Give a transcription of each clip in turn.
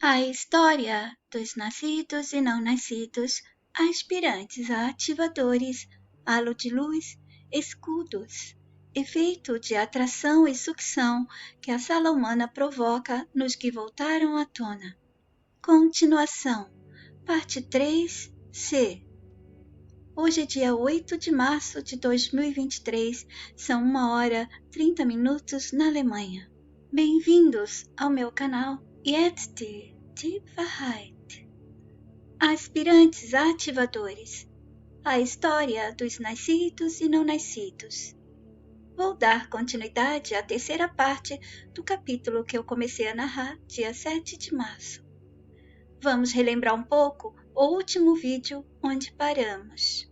A história dos nascidos e não nascidos, aspirantes a ativadores, halo de luz, escudos, efeito de atração e sucção que a sala humana provoca nos que voltaram à tona. Continuação, parte 3C. Hoje é dia 8 de março de 2023, são 1h30 na Alemanha. Bem-vindos ao meu canal Jetzt die Wahrheit. Aspirantes a ativadores. A história dos nascidos e não nascidos. Vou dar continuidade à terceira parte do capítulo que eu comecei a narrar dia 7 de março. Vamos relembrar um pouco o último vídeo onde paramos.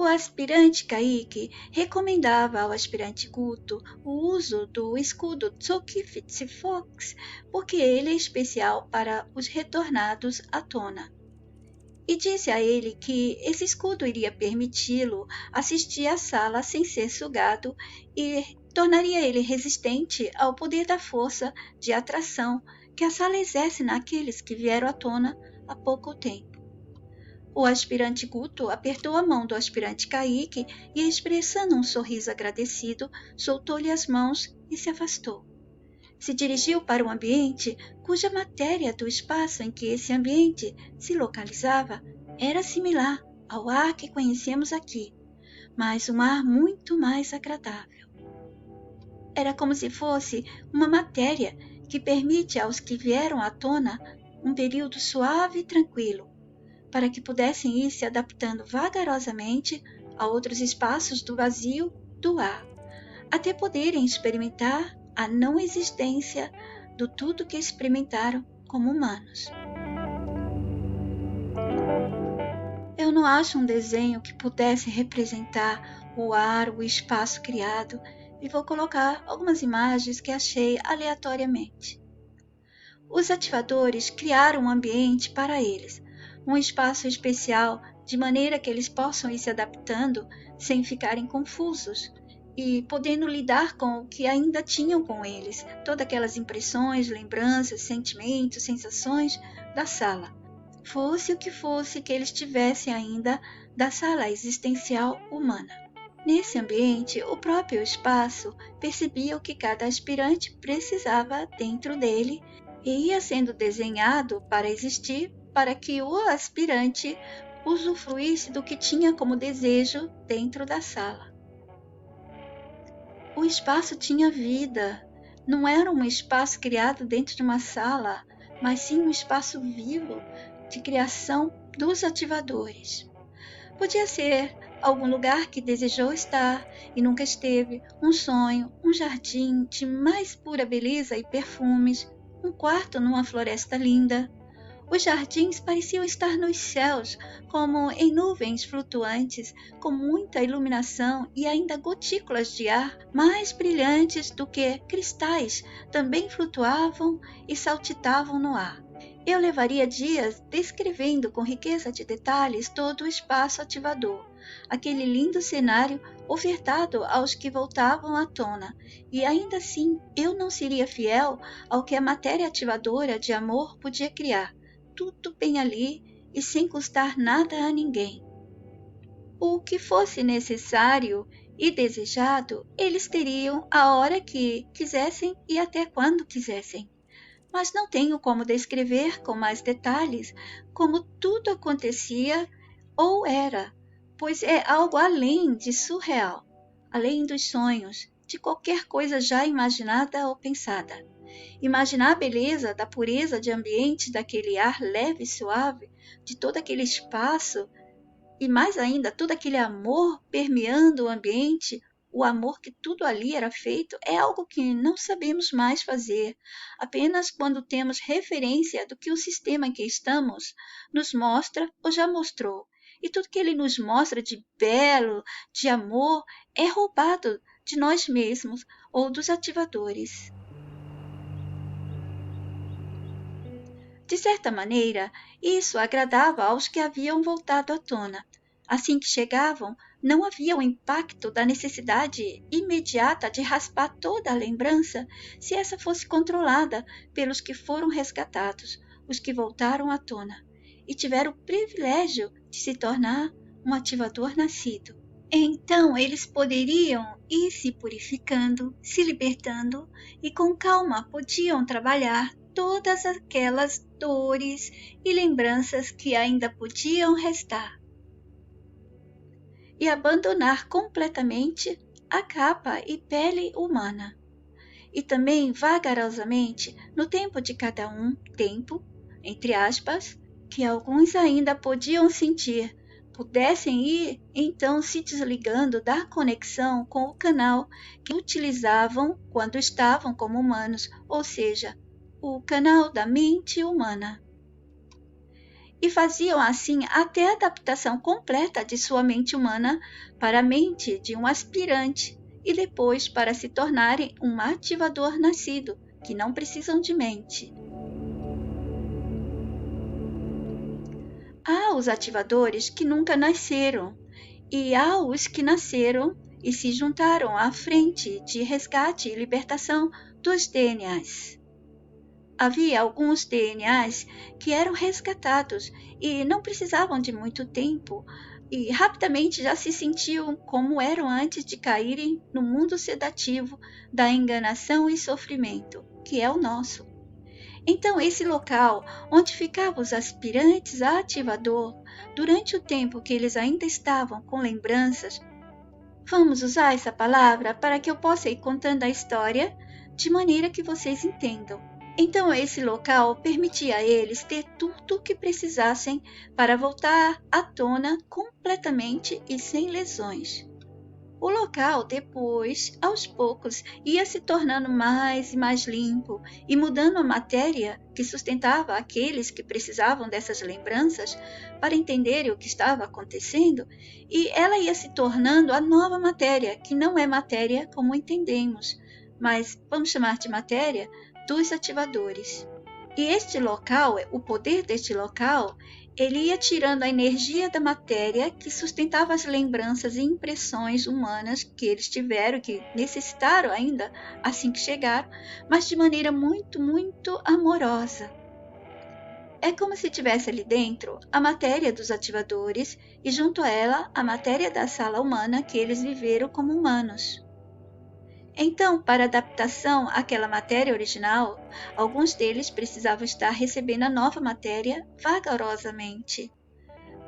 O aspirante Kaique recomendava ao aspirante Guto o uso do escudo Tsukifitsi-Fox porque ele é especial para os retornados à tona. E disse a ele que esse escudo iria permiti-lo assistir à sala sem ser sugado e tornaria ele resistente ao poder da força de atração que a sala exerce naqueles que vieram à tona há pouco tempo. O aspirante Guto apertou a mão do aspirante Kaique e, expressando um sorriso agradecido, soltou-lhe as mãos e se afastou. Se dirigiu para um ambiente cuja matéria do espaço em que esse ambiente se localizava era similar ao ar que conhecemos aqui, mas um ar muito mais agradável. Era como se fosse uma matéria que permite aos que vieram à tona um período suave e tranquilo, para que pudessem ir se adaptando vagarosamente a outros espaços do vazio do ar, até poderem experimentar a não existência do tudo que experimentaram como humanos. Eu não acho um desenho que pudesse representar o ar, o espaço criado, e vou colocar algumas imagens que achei aleatoriamente. Os ativadores criaram um ambiente para eles, um espaço especial, de maneira que eles possam ir se adaptando sem ficarem confusos e podendo lidar com o que ainda tinham com eles, todas aquelas impressões, lembranças, sentimentos, sensações da sala. Fosse o que eles tivessem ainda da sala existencial humana. Nesse ambiente, o próprio espaço percebia o que cada aspirante precisava dentro dele e ia sendo desenhado para existir para que o aspirante usufruísse do que tinha como desejo dentro da sala. O espaço tinha vida, não era um espaço criado dentro de uma sala, mas sim um espaço vivo de criação dos ativadores. Podia ser algum lugar que desejou estar e nunca esteve, um sonho, um jardim de mais pura beleza e perfumes, um quarto numa floresta linda. Os jardins pareciam estar nos céus, como em nuvens flutuantes, com muita iluminação e ainda gotículas de ar mais brilhantes do que cristais também flutuavam e saltitavam no ar. Eu levaria dias descrevendo com riqueza de detalhes todo o espaço ativador, aquele lindo cenário ofertado aos que voltavam à tona, e ainda assim eu não seria fiel ao que a matéria ativadora de amor podia criar, tudo bem ali e sem custar nada a ninguém. O que fosse necessário e desejado, eles teriam a hora que quisessem e até quando quisessem. Mas não tenho como descrever com mais detalhes como tudo acontecia ou era, pois é algo além de surreal, além dos sonhos, de qualquer coisa já imaginada ou pensada. Imaginar a beleza da pureza de ambiente, daquele ar leve e suave, de todo aquele espaço, e mais ainda, todo aquele amor permeando o ambiente, o amor que tudo ali era feito, é algo que não sabemos mais fazer, apenas quando temos referência do que o sistema em que estamos nos mostra ou já mostrou. E tudo que ele nos mostra de belo, de amor, é roubado de nós mesmos ou dos ativadores. De certa maneira, isso agradava aos que haviam voltado à tona. Assim que chegavam, não havia o impacto da necessidade imediata de raspar toda a lembrança se essa fosse controlada pelos que foram resgatados, os que voltaram à tona, e tiveram o privilégio de se tornar um ativador nascido. Então eles poderiam ir se purificando, se libertando e com calma podiam trabalhar todas aquelas dores e lembranças que ainda podiam restar e abandonar completamente a capa e pele humana. E também vagarosamente, no tempo de cada um, tempo, entre aspas, que alguns ainda podiam sentir, pudessem ir então se desligando da conexão com o canal que utilizavam quando estavam como humanos, ou seja, o canal da mente humana. E faziam assim até a adaptação completa de sua mente humana para a mente de um aspirante e depois para se tornarem um ativador nascido, que não precisam de mente. Há os ativadores que nunca nasceram e há os que nasceram e se juntaram à frente de resgate e libertação dos DNAs. Havia alguns DNAs que eram resgatados e não precisavam de muito tempo e rapidamente já se sentiam como eram antes de caírem no mundo sedativo da enganação e sofrimento, que é o nosso. Então, esse local onde ficavam os aspirantes a ativador, durante o tempo que eles ainda estavam com lembranças, vamos usar essa palavra para que eu possa ir contando a história de maneira que vocês entendam. Então, esse local permitia a eles ter tudo o que precisassem para voltar à tona completamente e sem lesões. O local, depois, aos poucos, ia se tornando mais e mais limpo e mudando a matéria que sustentava aqueles que precisavam dessas lembranças para entenderem o que estava acontecendo, e ela ia se tornando a nova matéria, que não é matéria como entendemos, mas vamos chamar de matéria dos ativadores. E este local, o poder deste local, ele ia tirando a energia da matéria que sustentava as lembranças e impressões humanas que eles tiveram, que necessitaram ainda assim que chegaram, mas de maneira muito, muito amorosa. É como se tivesse ali dentro a matéria dos ativadores e junto a ela a matéria da sala humana que eles viveram como humanos. Então, para adaptação àquela matéria original, alguns deles precisavam estar recebendo a nova matéria vagarosamente.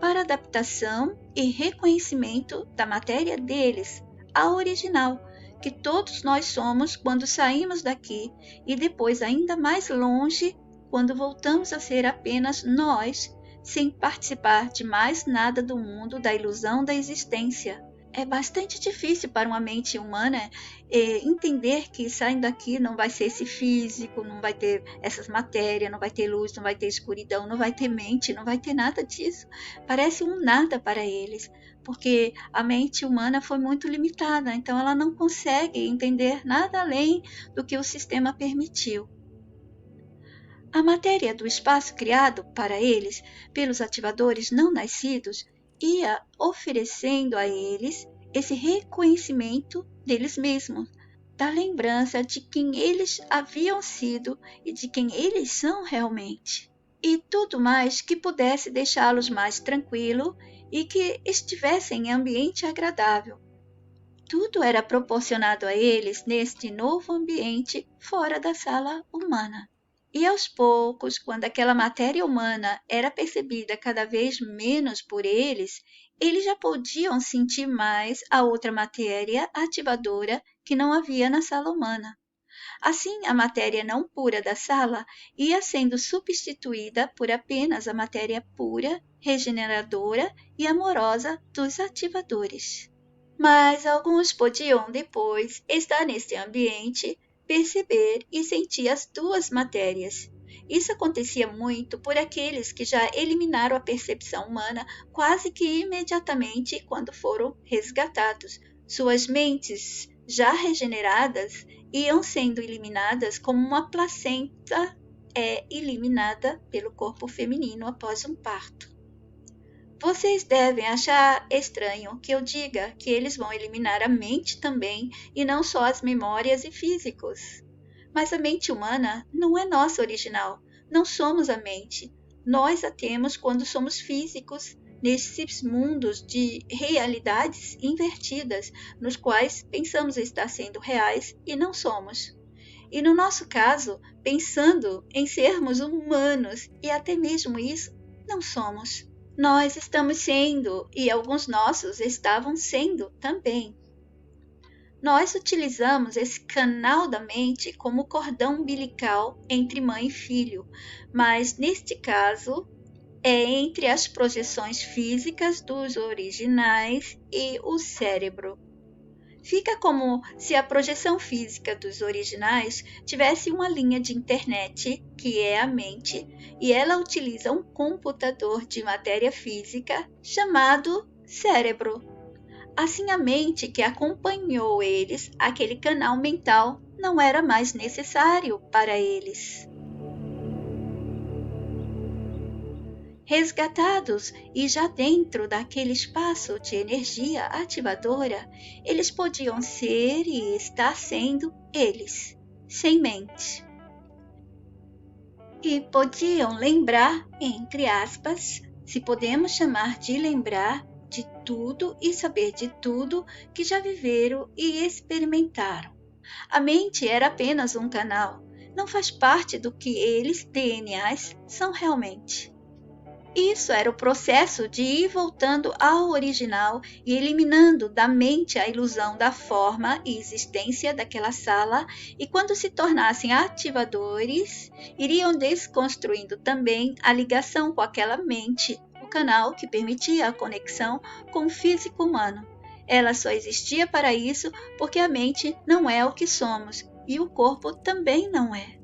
Para adaptação e reconhecimento da matéria deles, a original, que todos nós somos quando saímos daqui, e depois ainda mais longe, quando voltamos a ser apenas nós, sem participar de mais nada do mundo da ilusão da existência. É bastante difícil para uma mente humana entender que saindo daqui não vai ser esse físico, não vai ter essas matérias, não vai ter luz, não vai ter escuridão, não vai ter mente, não vai ter nada disso. Parece um nada para eles, porque a mente humana foi muito limitada, então ela não consegue entender nada além do que o sistema permitiu. A matéria do espaço criado para eles pelos ativadores não nascidos ia oferecendo a eles esse reconhecimento deles mesmos, da lembrança de quem eles haviam sido e de quem eles são realmente. E tudo mais que pudesse deixá-los mais tranquilos e que estivessem em ambiente agradável. Tudo era proporcionado a eles neste novo ambiente fora da sala humana. E aos poucos, quando aquela matéria humana era percebida cada vez menos por eles já podiam sentir mais a outra matéria ativadora que não havia na sala humana. Assim, a matéria não pura da sala ia sendo substituída por apenas a matéria pura, regeneradora e amorosa dos ativadores. Mas alguns podiam depois estar nesse ambiente, perceber e sentir as duas matérias. Isso acontecia muito por aqueles que já eliminaram a percepção humana quase que imediatamente quando foram resgatados. Suas mentes, já regeneradas, iam sendo eliminadas como uma placenta é eliminada pelo corpo feminino após um parto. Vocês devem achar estranho que eu diga que eles vão eliminar a mente também e não só as memórias e físicos. Mas a mente humana não é nossa original. Não somos a mente. Nós a temos quando somos físicos, nesses mundos de realidades invertidas, nos quais pensamos estar sendo reais e não somos. E no nosso caso, pensando em sermos humanos, e até mesmo isso, não somos. Nós estamos sendo, e alguns nossos estavam sendo também. Nós utilizamos esse canal da mente como cordão umbilical entre mãe e filho, mas neste caso é entre as projeções físicas dos originais e o cérebro. Fica como se a projeção física dos originais tivesse uma linha de internet, que é a mente, e ela utiliza um computador de matéria física chamado cérebro. Assim, a mente que acompanhou eles, aquele canal mental, não era mais necessário para eles. Resgatados e já dentro daquele espaço de energia ativadora, eles podiam ser e estar sendo eles, sem mente. E podiam lembrar, entre aspas, se podemos chamar de lembrar, de tudo e saber de tudo que já viveram e experimentaram. A mente era apenas um canal, não faz parte do que eles, DNAs, são realmente. Isso era o processo de ir voltando ao original e eliminando da mente a ilusão da forma e existência daquela sala, e quando se tornassem ativadores, iriam desconstruindo também a ligação com aquela mente, o canal que permitia a conexão com o físico humano. Ela só existia para isso porque a mente não é o que somos e o corpo também não é.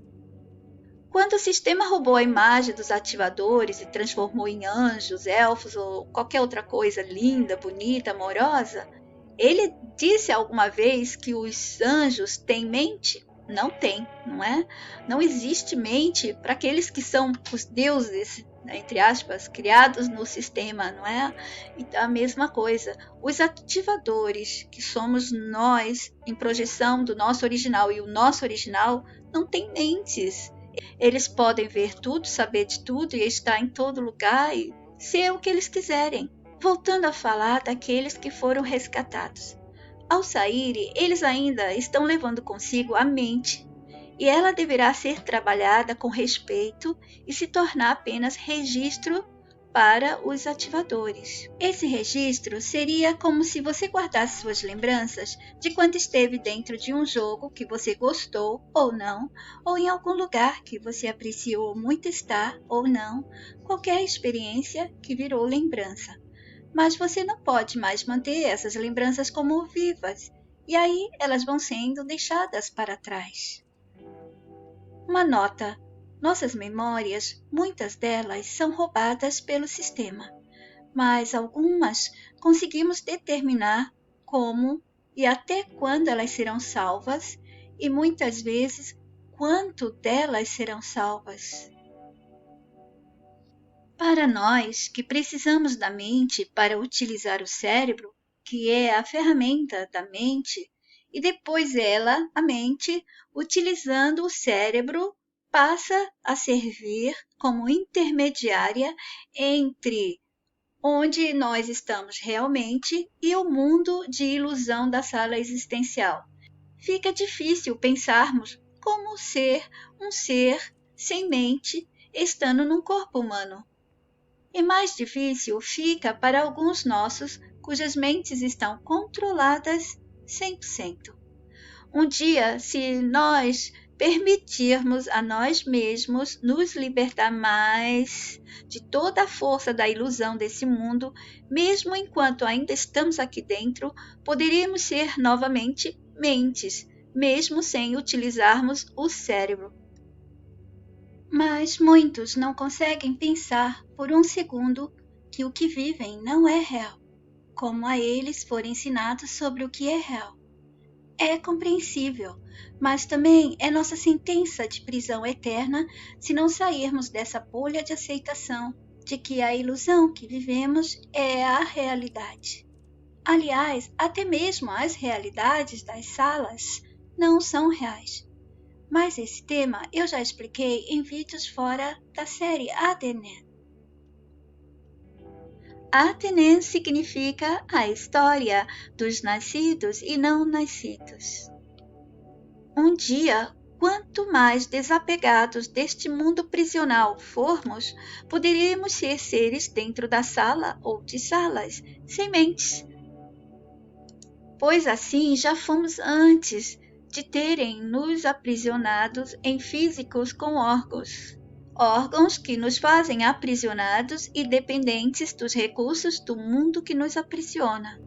Quando o sistema roubou a imagem dos ativadores e transformou em anjos, elfos ou qualquer outra coisa linda, bonita, amorosa, ele disse alguma vez que os anjos têm mente? Não tem, não é? Não existe mente para aqueles que são os deuses, entre aspas, criados no sistema, não é? Então, a mesma coisa. Os ativadores, que somos nós, em projeção do nosso original, e o nosso original não tem mentes. Eles podem ver tudo, saber de tudo e estar em todo lugar e ser o que eles quiserem. Voltando a falar daqueles que foram resgatados. Ao saírem, eles ainda estão levando consigo a mente, e ela deverá ser trabalhada com respeito e se tornar apenas registro para os ativadores. Esse registro seria como se você guardasse suas lembranças de quando esteve dentro de um jogo que você gostou ou não, ou em algum lugar que você apreciou muito estar ou não, qualquer experiência que virou lembrança. Mas você não pode mais manter essas lembranças como vivas, e aí elas vão sendo deixadas para trás. Uma nota. Nossas memórias, muitas delas são roubadas pelo sistema, mas algumas conseguimos determinar como e até quando elas serão salvas, e muitas vezes quanto delas serão salvas. Para nós que precisamos da mente para utilizar o cérebro, que é a ferramenta da mente, e depois ela, a mente, utilizando o cérebro, passa a servir como intermediária entre onde nós estamos realmente e o mundo de ilusão da sala existencial. Fica difícil pensarmos como ser um ser sem mente estando num corpo humano. E mais difícil fica para alguns nossos cujas mentes estão controladas 100%. Um dia, se nós permitirmos a nós mesmos nos libertar mais de toda a força da ilusão desse mundo, mesmo enquanto ainda estamos aqui dentro, poderíamos ser novamente mentes, mesmo sem utilizarmos o cérebro. Mas muitos não conseguem pensar por um segundo que o que vivem não é real, como a eles foram ensinados sobre o que é real. É compreensível, mas também é nossa sentença de prisão eterna se não sairmos dessa bolha de aceitação de que a ilusão que vivemos é a realidade. Aliás, até mesmo as realidades das salas não são reais. Mas esse tema eu já expliquei em vídeos fora da série Adenen. Adenen significa a história dos nascidos e não nascidos. Um dia, quanto mais desapegados deste mundo prisional formos, poderíamos ser seres dentro da sala ou de salas, sem mentes. Pois assim já fomos antes de terem nos aprisionados em físicos com órgãos que nos fazem aprisionados e dependentes dos recursos do mundo que nos aprisiona.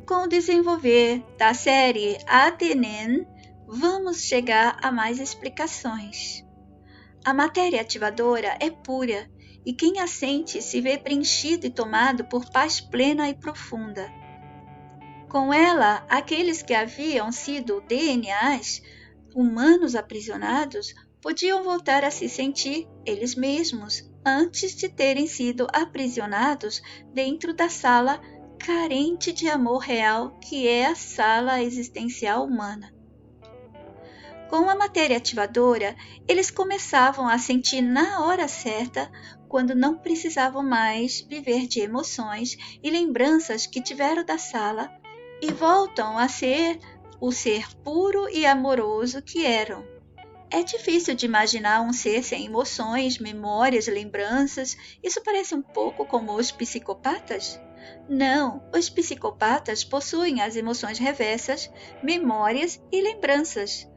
Com o desenvolver da série Adenen, vamos chegar a mais explicações. A matéria ativadora é pura e quem a sente se vê preenchido e tomado por paz plena e profunda. Com ela, aqueles que haviam sido DNAs, humanos aprisionados, podiam voltar a se sentir eles mesmos antes de terem sido aprisionados dentro da sala carente de amor real que é a sala existencial humana. Com a matéria ativadora, eles começavam a sentir na hora certa, quando não precisavam mais viver de emoções e lembranças que tiveram da sala, e voltam a ser o ser puro e amoroso que eram. É difícil de imaginar um ser sem emoções, memórias, lembranças. Isso parece um pouco como os psicopatas? Não, os psicopatas possuem as emoções reversas, memórias e lembranças.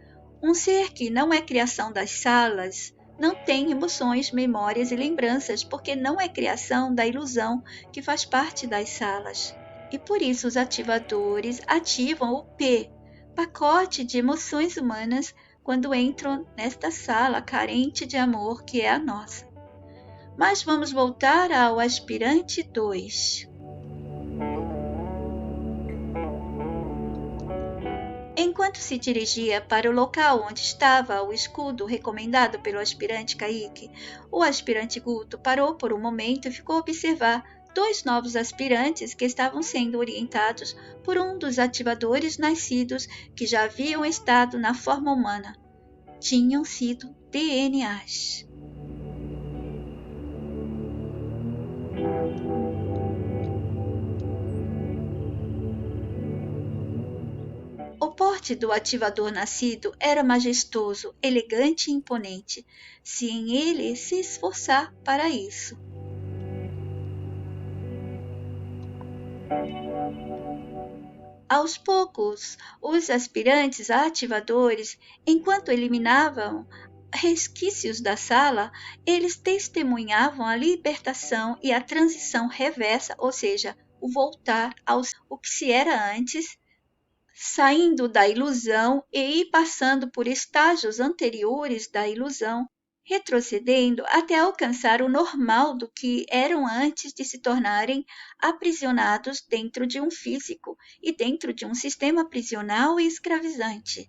Um ser que não é criação das salas não tem emoções, memórias e lembranças, porque não é criação da ilusão que faz parte das salas. E por isso os ativadores ativam o pacote de emoções humanas, quando entram nesta sala carente de amor que é a nossa. Mas vamos voltar ao aspirante 2. Enquanto se dirigia para o local onde estava o escudo recomendado pelo aspirante Kaique, o aspirante Guto parou por um momento e ficou a observar 2 novos aspirantes que estavam sendo orientados por um dos ativadores nascidos que já haviam estado na forma humana. Tinham sido DNAs. O porte do ativador nascido era majestoso, elegante e imponente, sem ele se esforçar para isso. Aos poucos, os aspirantes a ativadores, enquanto eliminavam resquícios da sala, eles testemunhavam a libertação e a transição reversa, ou seja, o voltar ao que se era antes, saindo da ilusão e ir passando por estágios anteriores da ilusão, retrocedendo até alcançar o normal do que eram antes de se tornarem aprisionados dentro de um físico e dentro de um sistema prisional e escravizante.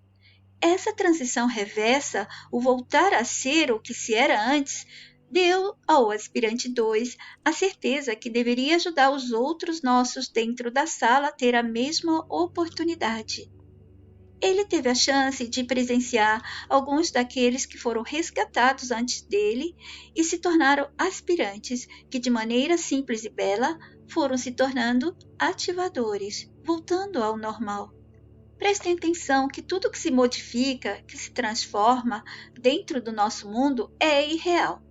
Essa transição reversa, o voltar a ser o que se era antes, deu ao aspirante 2 a certeza que deveria ajudar os outros nossos dentro da sala a ter a mesma oportunidade. Ele teve a chance de presenciar alguns daqueles que foram resgatados antes dele e se tornaram aspirantes, que de maneira simples e bela foram se tornando ativadores, voltando ao normal. Prestem atenção que tudo que se modifica, que se transforma dentro do nosso mundo é irreal.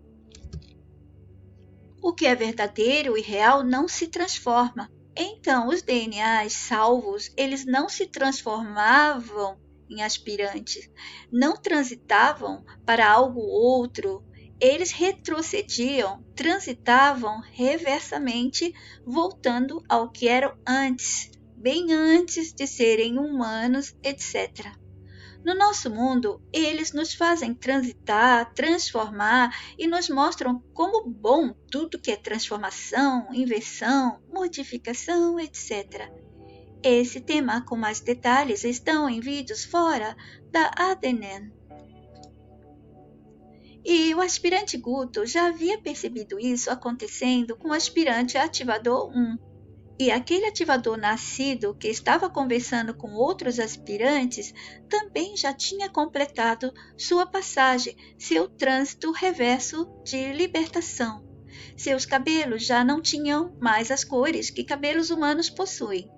O que é verdadeiro e real não se transforma. Então, os DNAs salvos, eles não se transformavam em aspirantes, não transitavam para algo outro, eles retrocediam, transitavam reversamente, voltando ao que eram antes, bem antes de serem humanos, etc. No nosso mundo, eles nos fazem transitar, transformar e nos mostram como bom tudo que é transformação, inversão, modificação, etc. Esse tema com mais detalhes estão em vídeos fora da Adenen. E o aspirante Guto já havia percebido isso acontecendo com o aspirante ativador 1. E aquele ativador nascido que estava conversando com outros aspirantes também já tinha completado sua passagem, seu trânsito reverso de libertação. Seus cabelos já não tinham mais as cores que cabelos humanos possuem.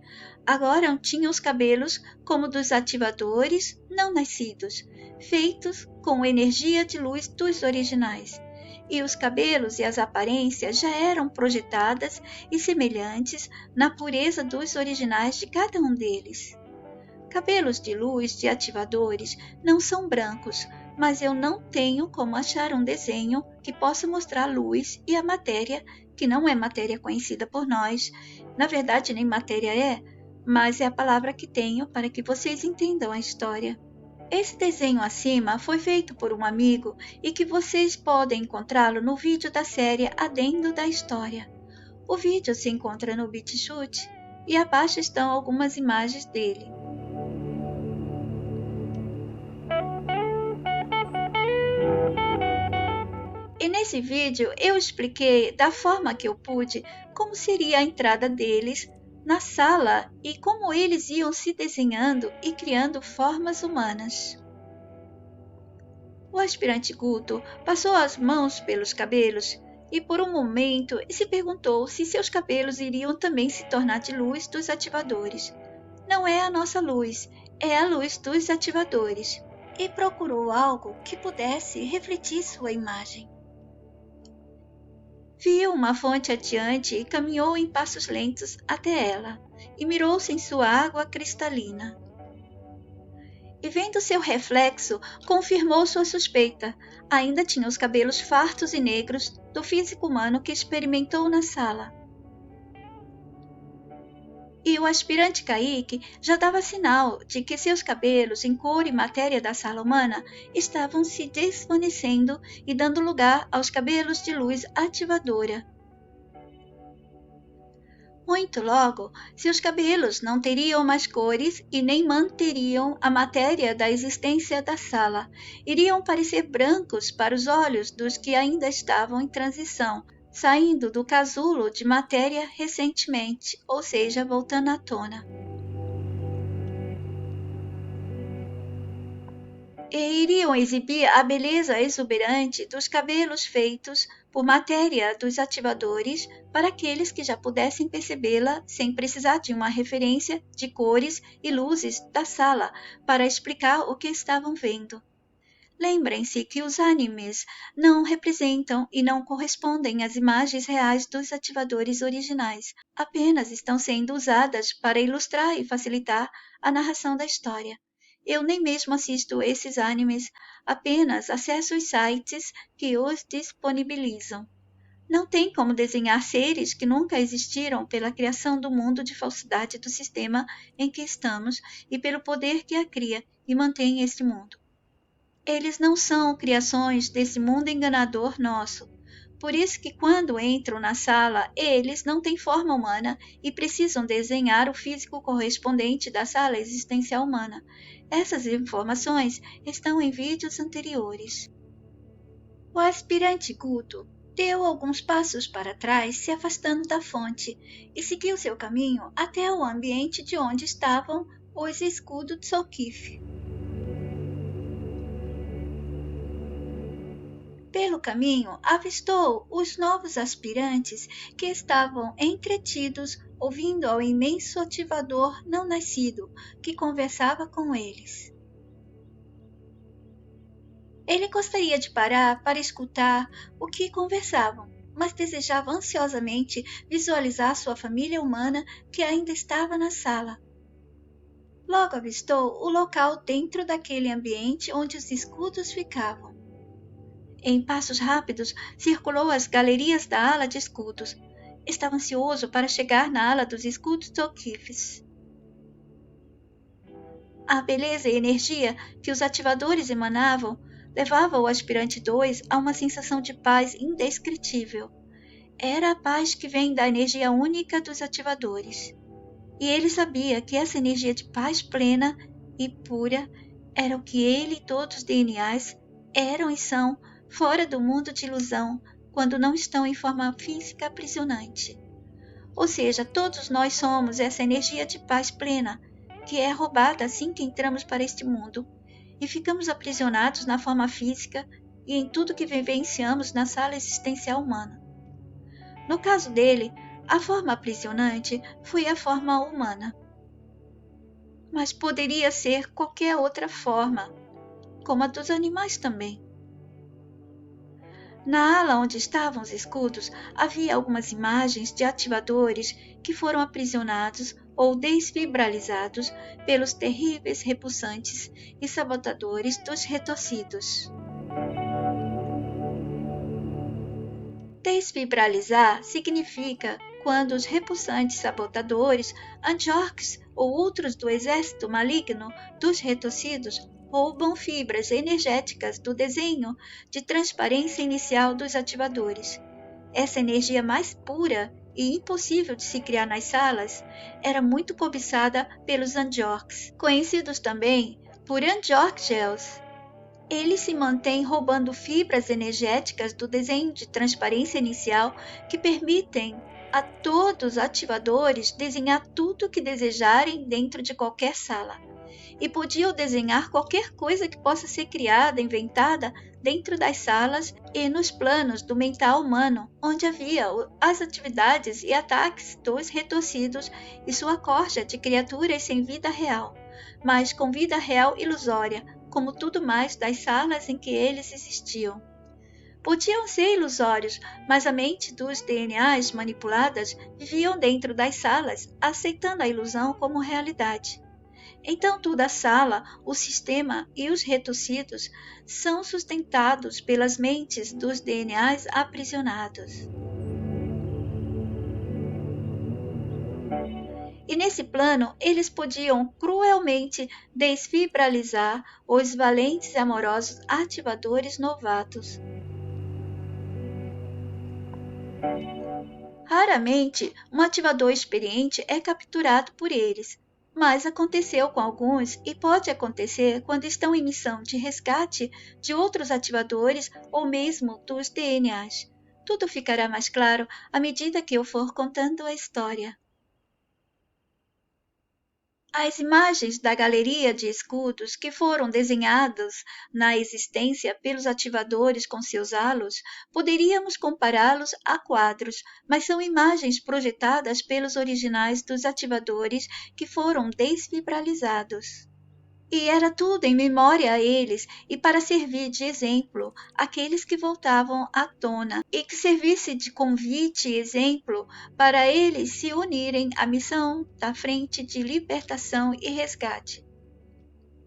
Agora tinham os cabelos como dos ativadores não nascidos, feitos com energia de luz dos originais. E os cabelos e as aparências já eram projetadas e semelhantes na pureza dos originais de cada um deles. Cabelos de luz de ativadores não são brancos, mas eu não tenho como achar um desenho que possa mostrar a luz e a matéria, que não é matéria conhecida por nós. Na verdade, nem matéria é, mas é a palavra que tenho para que vocês entendam a história. Esse desenho acima foi feito por um amigo e que vocês podem encontrá-lo no vídeo da série Adendo da História. O vídeo se encontra no BitChute e abaixo estão algumas imagens dele. E nesse vídeo eu expliquei da forma que eu pude como seria a entrada deles na sala e como eles iam se desenhando e criando formas humanas. O aspirante Guto passou as mãos pelos cabelos e por um momento se perguntou se seus cabelos iriam também se tornar de luz dos ativadores. Não é a nossa luz, é a luz dos ativadores. E procurou algo que pudesse refletir sua imagem. Viu uma fonte adiante e caminhou em passos lentos até ela, e mirou-se em sua água cristalina. E vendo seu reflexo, confirmou sua suspeita. Ainda tinha os cabelos fartos e negros do físico humano que experimentou na sala. E o aspirante Kaique já dava sinal de que seus cabelos em cor e matéria da sala humana estavam se desvanecendo e dando lugar aos cabelos de luz ativadora. Muito logo, seus cabelos não teriam mais cores e nem manteriam a matéria da existência da sala. Iriam parecer brancos para os olhos dos que ainda estavam em transição, saindo do casulo de matéria recentemente, ou seja, voltando à tona. E iriam exibir a beleza exuberante dos cabelos feitos por matéria dos ativadores para aqueles que já pudessem percebê-la sem precisar de uma referência de cores e luzes da sala para explicar o que estavam vendo. Lembrem-se que os animes não representam e não correspondem às imagens reais dos ativadores originais, apenas estão sendo usadas para ilustrar e facilitar a narração da história. Eu nem mesmo assisto esses animes, apenas acesso os sites que os disponibilizam. Não tem como desenhar seres que nunca existiram pela criação do mundo de falsidade do sistema em que estamos e pelo poder que a cria e mantém este mundo. Eles não são criações desse mundo enganador nosso. Por isso que quando entram na sala, eles não têm forma humana e precisam desenhar o físico correspondente da sala existencial humana. Essas informações estão em vídeos anteriores. O aspirante Guto deu alguns passos para trás, se afastando da fonte, e seguiu seu caminho até o ambiente de onde estavam os escudos de Solkif. Pelo caminho, avistou os novos aspirantes que estavam entretidos ouvindo ao imenso ativador não nascido que conversava com eles. Ele gostaria de parar para escutar o que conversavam, mas desejava ansiosamente visualizar sua família humana que ainda estava na sala. Logo avistou o local dentro daquele ambiente onde os escudos ficavam. Em passos rápidos, circulou as galerias da ala de escudos. Estava ansioso para chegar na ala dos escudos Solkifes. A beleza e energia que os ativadores emanavam levava o aspirante 2 a uma sensação de paz indescritível. Era a paz que vem da energia única dos ativadores. E ele sabia que essa energia de paz plena e pura era o que ele e todos os DNAs eram e são, fora do mundo de ilusão, quando não estão em forma física aprisionante. Ou seja, todos nós somos essa energia de paz plena, que é roubada assim que entramos para este mundo, e ficamos aprisionados na forma física e em tudo que vivenciamos na sala existencial humana. No caso dele, a forma aprisionante foi a forma humana. Mas poderia ser qualquer outra forma, como a dos animais também. Na ala onde estavam os escudos, havia algumas imagens de ativadores que foram aprisionados ou desfibralizados pelos terríveis repulsantes e sabotadores dos retorcidos. Desfibralizar significa quando os repulsantes sabotadores, Androx ou outros do exército maligno dos retorcidos roubam fibras energéticas do desenho de transparência inicial dos ativadores. Essa energia mais pura e impossível de se criar nas salas era muito cobiçada pelos Androx, conhecidos também por Androxels. Eles se mantêm roubando fibras energéticas do desenho de transparência inicial que permitem a todos os ativadores desenhar tudo o que desejarem dentro de qualquer sala. E podiam desenhar qualquer coisa que possa ser criada, inventada dentro das salas e nos planos do mental humano, onde havia as atividades e ataques dos retorcidos e sua corja de criaturas sem vida real, mas com vida real ilusória, como tudo mais das salas em que eles existiam. Podiam ser ilusórios, mas a mente dos DNAs manipuladas viviam dentro das salas, aceitando a ilusão como realidade. Então toda a sala, o sistema e os retorcidos são sustentados pelas mentes dos DNAs aprisionados. E nesse plano, eles podiam cruelmente desfibralizar os valentes e amorosos ativadores novatos. Raramente, um ativador experiente é capturado por eles, mas aconteceu com alguns e pode acontecer quando estão em missão de resgate de outros ativadores ou mesmo dos DNAs. Tudo ficará mais claro à medida que eu for contando a história. As imagens da galeria de escudos que foram desenhados na existência pelos ativadores com seus halos, poderíamos compará-los a quadros, mas são imagens projetadas pelos originais dos ativadores que foram desfibralizados. E era tudo em memória a eles e para servir de exemplo àqueles que voltavam à tona e que servisse de convite e exemplo para eles se unirem à missão da frente de libertação e resgate.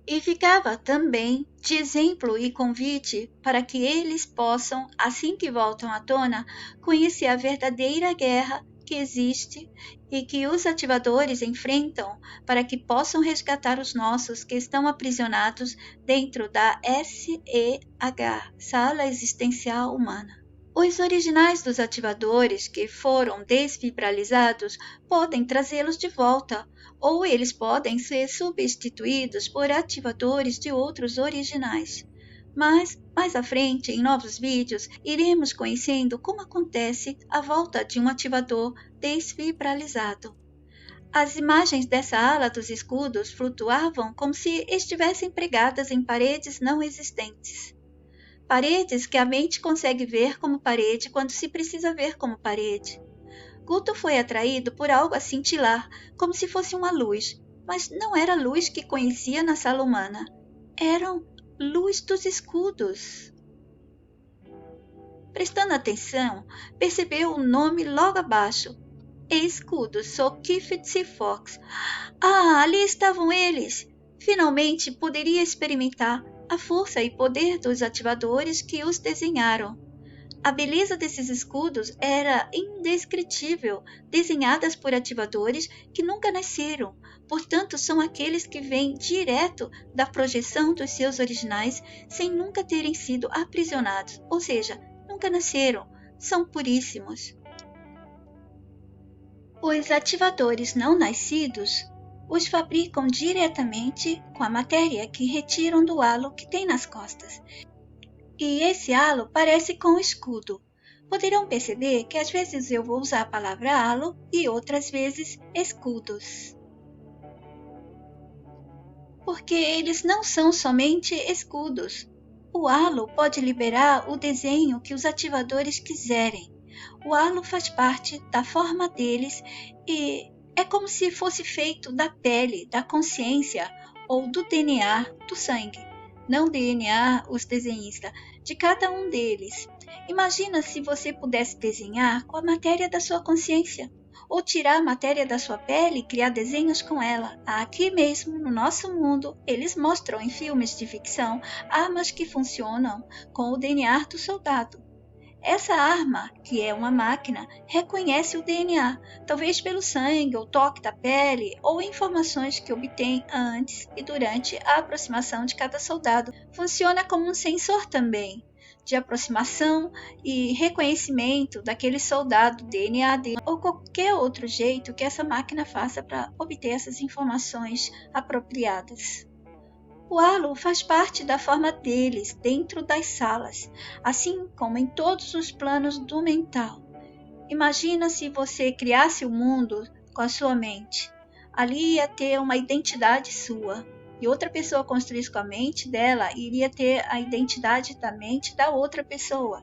E ficava também de exemplo e convite para que eles possam, assim que voltam à tona, conhecer a verdadeira guerra que existe e que os ativadores enfrentam para que possam resgatar os nossos que estão aprisionados dentro da SEH, Sala Existencial Humana. Os originais dos ativadores que foram desfibralizados podem trazê-los de volta, ou eles podem ser substituídos por ativadores de outros originais. Mas, mais à frente, em novos vídeos, iremos conhecendo como acontece a volta de um ativador desfibralizado. As imagens dessa ala dos escudos flutuavam como se estivessem pregadas em paredes não existentes. Paredes que a mente consegue ver como parede quando se precisa ver como parede. Guto foi atraído por algo a cintilar, como se fosse uma luz, mas não era a luz que conhecia na sala humana. Eram luz dos escudos. Prestando atenção, percebeu o nome logo abaixo. Escudos Sokifitsi Fox. Ah, ali estavam eles! Finalmente poderia experimentar a força e poder dos ativadores que os desenharam. A beleza desses escudos era indescritível, desenhadas por ativadores que nunca nasceram. Portanto, são aqueles que vêm direto da projeção dos seus originais sem nunca terem sido aprisionados, ou seja, nunca nasceram, são puríssimos. Os ativadores não nascidos os fabricam diretamente com a matéria que retiram do halo que tem nas costas. E esse halo parece com o escudo. Poderão perceber que às vezes eu vou usar a palavra halo e outras vezes escudos. Porque eles não são somente escudos. O halo pode liberar o desenho que os ativadores quiserem. O halo faz parte da forma deles e é como se fosse feito da pele, da consciência ou do DNA do sangue. Não DNA, os desenhistas, de cada um deles. Imagina se você pudesse desenhar com a matéria da sua consciência, ou tirar a matéria da sua pele e criar desenhos com ela. Aqui mesmo, no nosso mundo, eles mostram em filmes de ficção armas que funcionam com o DNA do soldado. Essa arma, que é uma máquina, reconhece o DNA, talvez pelo sangue ou toque da pele ou informações que obtém antes e durante a aproximação de cada soldado. Funciona como um sensor também, de aproximação e reconhecimento daquele soldado, DNA dele, ou qualquer outro jeito que essa máquina faça para obter essas informações apropriadas. O halo faz parte da forma deles dentro das salas, assim como em todos os planos do mental. Imagina se você criasse o mundo com a sua mente. Ali ia ter uma identidade sua, e outra pessoa construísse com a mente dela iria ter a identidade da mente da outra pessoa.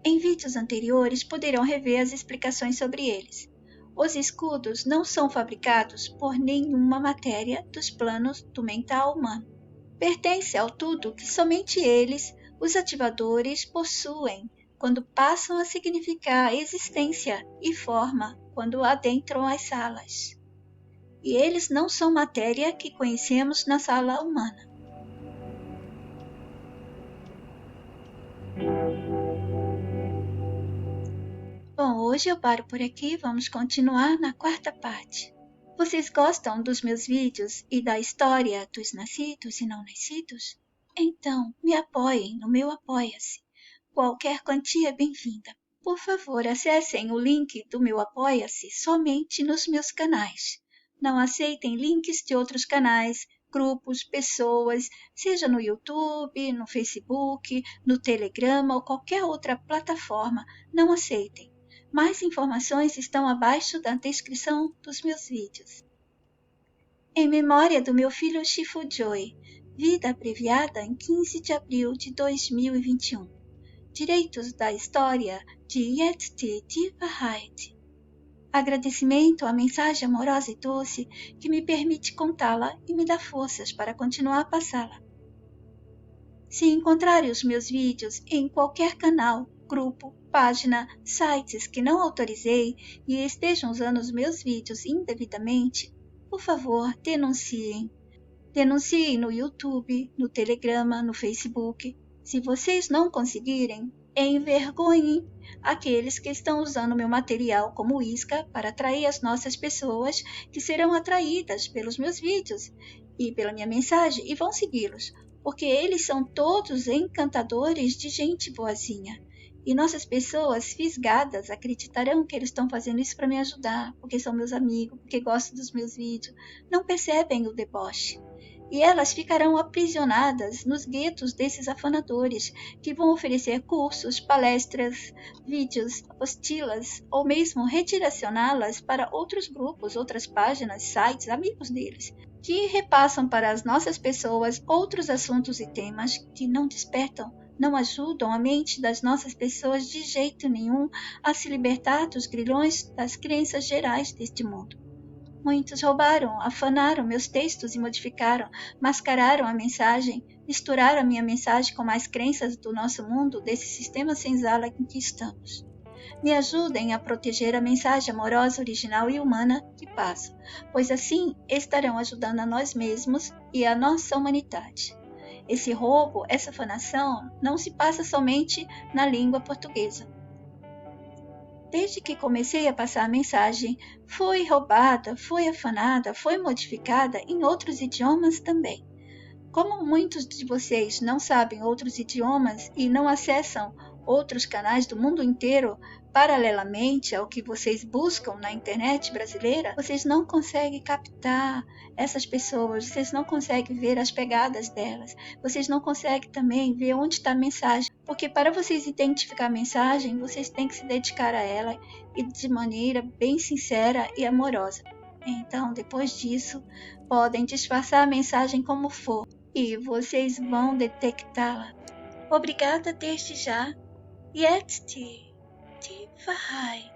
Em vídeos anteriores poderão rever as explicações sobre eles. Os escudos não são fabricados por nenhuma matéria dos planos do mental humano. Pertence ao tudo que somente eles, os ativadores, possuem quando passam a significar existência e forma quando adentram as salas. E eles não são matéria que conhecemos na sala humana. Bom, hoje eu paro por aqui, vamos continuar na quarta parte. Vocês gostam dos meus vídeos e da história dos nascidos e não nascidos? Então, me apoiem no meu Apoia-se. Qualquer quantia é bem-vinda. Por favor, acessem o link do meu Apoia-se somente nos meus canais. Não aceitem links de outros canais, grupos, pessoas, seja no YouTube, no Facebook, no Telegram ou qualquer outra plataforma. Não aceitem. Mais informações estão abaixo da descrição dos meus vídeos. Em memória do meu filho Shifu Joy, vida abreviada em 15 de abril de 2021. Direitos da história de Yet-Ti Divahide. Agradecimento à mensagem amorosa e doce que me permite contá-la e me dá forças para continuar a passá-la. Se encontrarem os meus vídeos em qualquer canal, grupo, página, sites que não autorizei e estejam usando os meus vídeos indevidamente, por favor, denunciem. Denunciem no YouTube, no Telegram, no Facebook. Se vocês não conseguirem, envergonhem aqueles que estão usando meu material como isca para atrair as nossas pessoas que serão atraídas pelos meus vídeos e pela minha mensagem e vão segui-los, porque eles são todos encantadores de gente boazinha. E nossas pessoas fisgadas acreditarão que eles estão fazendo isso para me ajudar, porque são meus amigos, porque gostam dos meus vídeos. Não percebem o deboche. E elas ficarão aprisionadas nos guetos desses afanadores, que vão oferecer cursos, palestras, vídeos, apostilas, ou mesmo redirecioná-las para outros grupos, outras páginas, sites, amigos deles, que repassam para as nossas pessoas outros assuntos e temas que não despertam, não ajudam a mente das nossas pessoas de jeito nenhum a se libertar dos grilhões das crenças gerais deste mundo. Muitos roubaram, afanaram meus textos e modificaram, mascararam a mensagem, misturaram a minha mensagem com as crenças do nosso mundo, desse sistema senzala em que estamos. Me ajudem a proteger a mensagem amorosa, original e humana que passo, pois assim estarão ajudando a nós mesmos e a nossa humanidade. Esse roubo, essa afanação, não se passa somente na língua portuguesa. Desde que comecei a passar a mensagem, foi roubada, foi afanada, foi modificada em outros idiomas também. Como muitos de vocês não sabem outros idiomas e não acessam outros canais do mundo inteiro paralelamente ao que vocês buscam na internet brasileira, vocês não conseguem captar essas pessoas, vocês não conseguem ver as pegadas delas, vocês não conseguem também ver onde está a mensagem, porque para vocês identificar a mensagem, vocês têm que se dedicar a ela e de maneira bem sincera e amorosa. Então, depois disso, podem disfarçar a mensagem como for e vocês vão detectá-la. Obrigada desde já. Jetzt die Wahrheit.